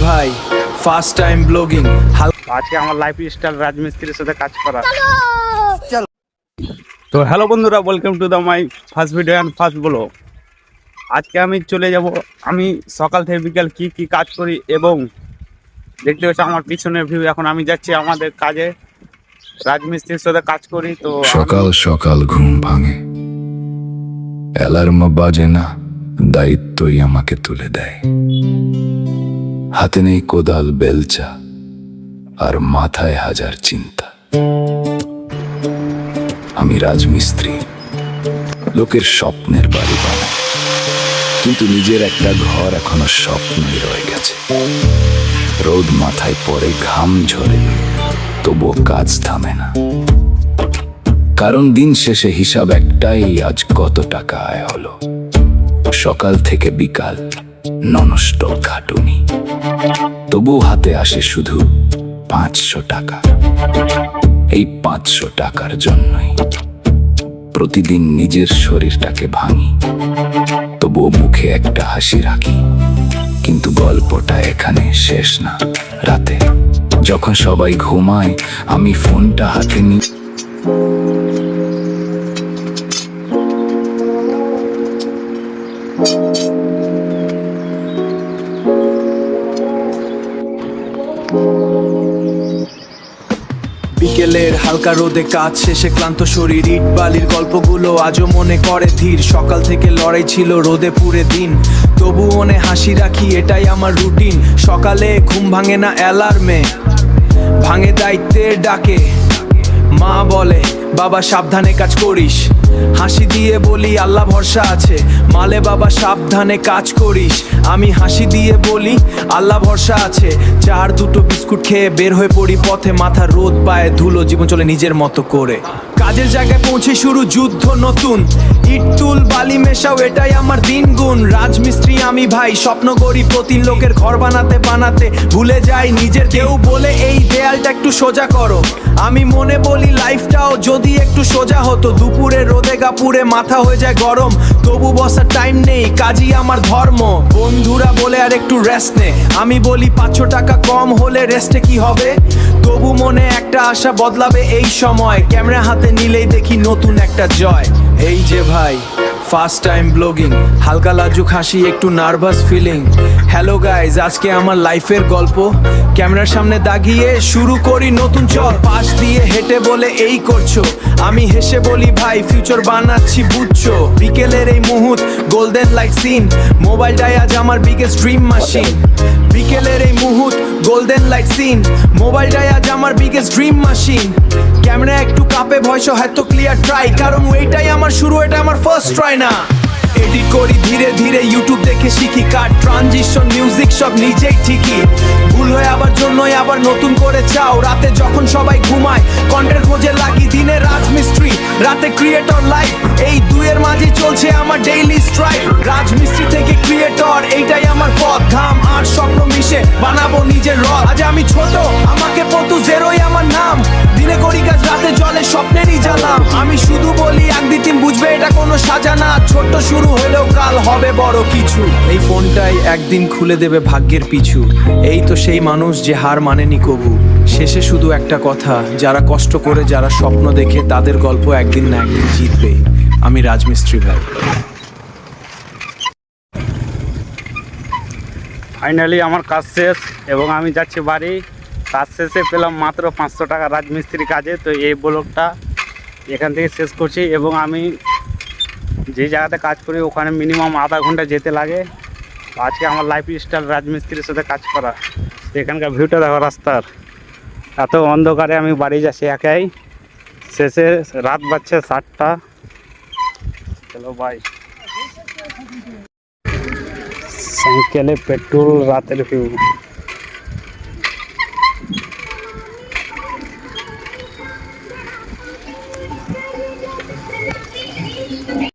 ভাই first time blogging. আজকে আমার লাইফ স্টাইল রাজমিস্ত্রির সাথে কাজ করা। তো হ্যালো বন্ধুরা, welcome to the my first video and first blog. আজকে আমি চলে যাব, আমি সকাল থেকে বিকাল কি কি কাজ করি এবং দেখতে হচ্ছে আমার পিছনের ভিউ। এখন আমি যাচ্ছি আমাদের কাজে, রাজমিস্ত্রির সাথে কাজ করি। তো সকাল সকাল ঘুম ভাঙে, অ্যালার্ম বাজে না, দায়িত্বই আমাকে তুলে দেয়। হাতে নেই কোদাল বেলচা, আর মাথায় হাজার চিন্তা। আমি রাজমিস্ত্রি, লোকের স্বপ্নের বাড়ি বানাই, কিন্তু নিজের একটা ঘর এখনো স্বপ্নই রয়ে গেছে। রোদ মাথায় পড়ে, ঘাম ঝরে, তবুও কাজ থামে না। কারণ দিন শেষে হিসাব একটাই, আজ কত টাকা আয় হলো। সকাল থেকে বিকাল ননস্টপ খাটুনি, তবু হাতে আসে শুধু 500 টাকা। এই 500 টাকার জন্যই প্রতিদিন নিজের শরীরটাকে ভাঙি, তবুও মুখে একটা হাসি রাখি। কিন্তু গল্পটা এখানে শেষ না। রাতে যখন সবাই ঘুমায়, আমি ফোনটা হাতে নিই। বিকেলের হালকা রোদে কাজ শেষে ক্লান্ত শরীর, ইট বালির গল্পগুলো আজও মনে করে ধীর। সকাল থেকে লড়াই ছিল রোদে পুরে দিন, তবু মনে হাসি রাখি, এটাই আমার রুটিন। সকালে ঘুম ভাঙে না অ্যালার্মে, ভাঙে দায়িত্বের ডাকে। মা বলে বাবা সাবধানে কাজ করিস, হাসি দিয়ে বলি আল্লাহ ভরসা আছে। মালে বাবা সাবধানে কাজ করিস, আমি হাসি দিয়ে বলি আল্লাহ ভরসা আছে। চার দুটো বিস্কুট খেয়ে বের হয়ে পড়ি পথে, মাথা রোদ পায়ে ধুলো, জীবন চলে নিজের মতো করে। কাজের জায়গায় পৌঁছে শুরু যুদ্ধ নতুন, ইট তুল বালি মেশাও, এটাই আমার দিন গুণ। রাজমিস্ত্রি আমি ভাই, স্বপ্ন করি প্রতি লোকের ঘর বানাতে বানাতে ভুলে যাই নিজের। কেউ বলে এই দেয়ালটা একটু সোজা করো, আমি মনে বলি লাইফটাও যদি একটু সোজা হতো। দুপুরে রোদে গাপুরে মাথা হয়ে যায় গরম, তবু বসার টাইম নেই, কাজই আমার ধর্ম। বন্ধুরা বলে আর একটু রেস্ট নে, আমি বলি 500 টাকা কম হলে রেস্টে কি হবে। তবু মনে একটা আশা বদলাবে এই সময়, ক্যামেরা হাতে নিলেই দেখি নতুন একটা জয়। এই যে ভাই ফার্স্ট টাইম ব্লগিং, হালকা লাজুক হাসি, একটু নার্ভাস ফিলিং। হ্যালো গাইজ, আজকে আমার লাইফের গল্প ক্যামেরার সামনে দাগিয়ে শুরু করি নতুন চল। পাশ দিয়ে হেঁটে বলে এই করছো, আমি হেসে বলি ভাই ফিউচার বানাচ্ছি বুঝছো। বিকেলের এই মুহূর্ত গোল্ডেন লাইট সিন, মোবাইলটাই আজ আমার বিগেস্ট ড্রিম মাশিন। বিকেলের এই মুহূর্ত গোল্ডেন লাইট সিন, মোবাইলটাই আজ আমার বিগেস্ট ড্রিম মাশিন। ক্যামেরা একটু কাঁপে, ভয়েস হয়তো ক্লিয়ার ট্রাই, কারণ এইটাই আমার শুরু, এটা আমার ফার্স্ট ট্রাই না। এডিট করি ধীরে ধীরে, ইউটিউব দেখে শিখি, কাট ট্রানজিশন মিউজিক সব নিজেই ঠিকই। ভুল হয়ে আবার জন্যই আবার নতুন করে চাও। রাতে যখন সবাই ঘুমায় কন্টেন্ট খোঁজে লাগি, দিনে রাজমিস্ত্রি রাতে ক্রিয়েটর লাইফ, এই দুইয়ের মাঝে চলছে আমার ডেইলি স্ট্রাইক। রাজমিস্ত্রি থেকে ক্রিয়েটর, এইটাই আমার পথ। ঘাম আর স্বপ্ন মিশে বানাবো নিজের রথ। আজ আমি ছোট, আমাকে পতু জেরোই আমার নাম। দিনে করি কাজ, রাতে জলে স্বপ্নেরই জ্বালাম। আমি শুধু বলি একদিন বুঝবে এটা কোনো সাজা না, ছোট্ট শুরু হলেও কাল হবে বড় কিছু। এই ফোনটাই একদিন খুলে দেবে ভাগ্যের পিছু, এই তো সেই মানুষ যে হার মানেনি কবু। শেষে শুধু একটা কথা, যারা কষ্ট করে যারা স্বপ্ন দেখে, তাদের গল্প একদিন না একদিন জিতবে। আমি রাজমিস্ত্রি ভাই। ফাইনালি আমার কাজ শেষ এবং আমি যাচ্ছি বাড়ি। কাজ শেষে পেলাম মাত্র 500 টাকা রাজমিস্ত্রি কাজে। তো এই ব্লগটা এখান থেকে শেষ করছি এবং আমি যে জায়গাতে কাজ করি ওখানে মিনিমাম আধা ঘন্টা যেতে লাগে। আজকে আমার লাইফ স্টাইল রাজমিস্ত্রির সাথে কাজ করা। এখানকার ভিউটা দেখো, রাস্তার এত অন্ধকারে আমি বাড়ি যাচ্ছি একাই। শেষে রাত বাজছে 7টা। চলো বাই। সাইকেলে পেট্রোল, রাতের ভিউ।